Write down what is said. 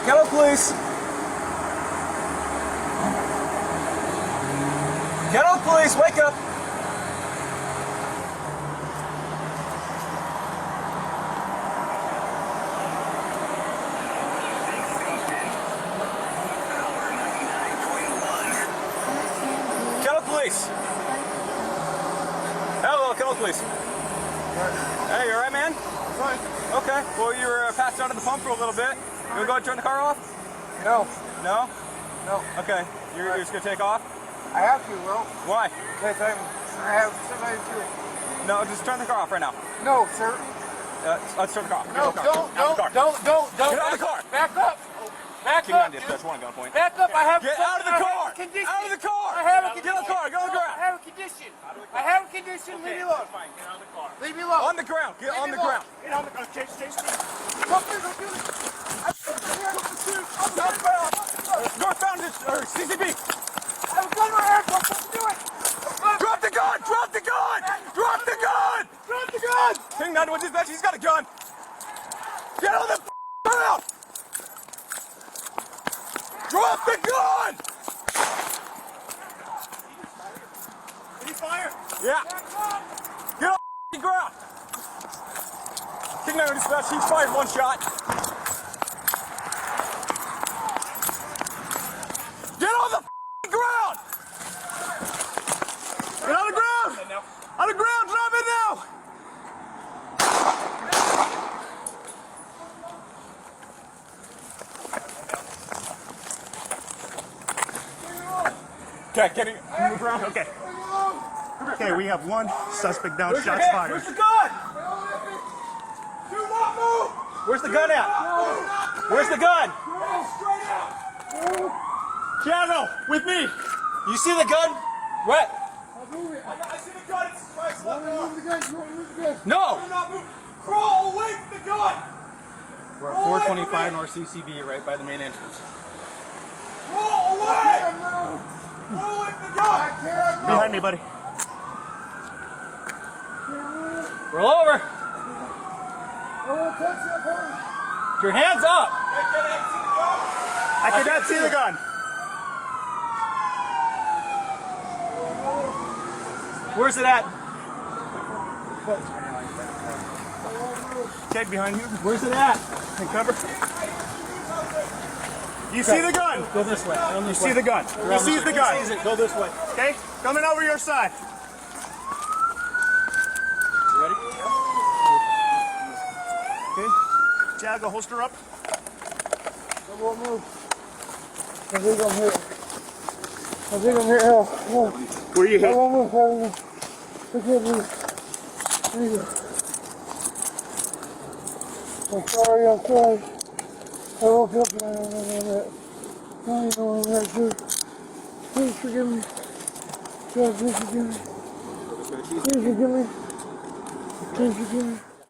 Kennewick Police. Kennewick Police, wake up. Kennewick Police. Hello, Kennewick Police. Hey, you alright, man? Fine. Okay. Well, you were passed out of the pump for a little bit. You want to go and turn the car off? No. No? No. Okay. You're just going to take off? I have to, bro. Why? Because I have somebody to. No, just turn the car off right now. No, sir. Let's turn the car off. No, don't. Get out of the car. Back up. Back King on up. dispatch, one gunpoint. Back up. I have. Get out of the car. Condition. Out of the car. I have a condition. Get out of the car. Go on the ground. I have a condition. I have a condition. Leave me alone. Fine, get out of the car. Leave me alone. On the ground. Get on the ground. Get on the ground. Chase me. Don't do this. Northbound or CCB. I have a gun in my hand. Don't do it. Drop the gun. Drop the gun. Drop the gun. Drop the gun. King 911 dispatch. He's got a gun. Get on the ground. Drop the gun. Did he fire? Yeah. Get on the ground. King 911 dispatch. He's fired one shot. Get on the ground. Get on the ground. On the ground. Drop it now. Okay, getting move around. Okay. Okay, we have one suspect down. Where's your Shots head? fired. Where's the gun? Do not move. Where's the gun at? Where's the gun? Tiago, with me. You see the gun? What? I see the gun. It's left. No. Do not move. Crawl away from the gun. We're at 425 North CCB, right by the main entrance. Crawl away. Crawl away from the gun. Behind me, buddy. Roll over. Your hands up. I cannot see the gun. Where's it at? Okay, behind you. Where's it at? And cover. You see the gun. Go this way. You see the gun. He sees the gun. He sees it. Go this way. Okay, coming over your side. You ready? Okay. Tiago, holster up. I won't move. I think I'm here. I think I'm here. Hell. Where are you I hit? won't move. I can't move. There you go. I'm sorry. I woke up and I don't know where I'm at. I don't know where I'm at, too. Please forgive me. God, please forgive me. Please forgive me. Please forgive me.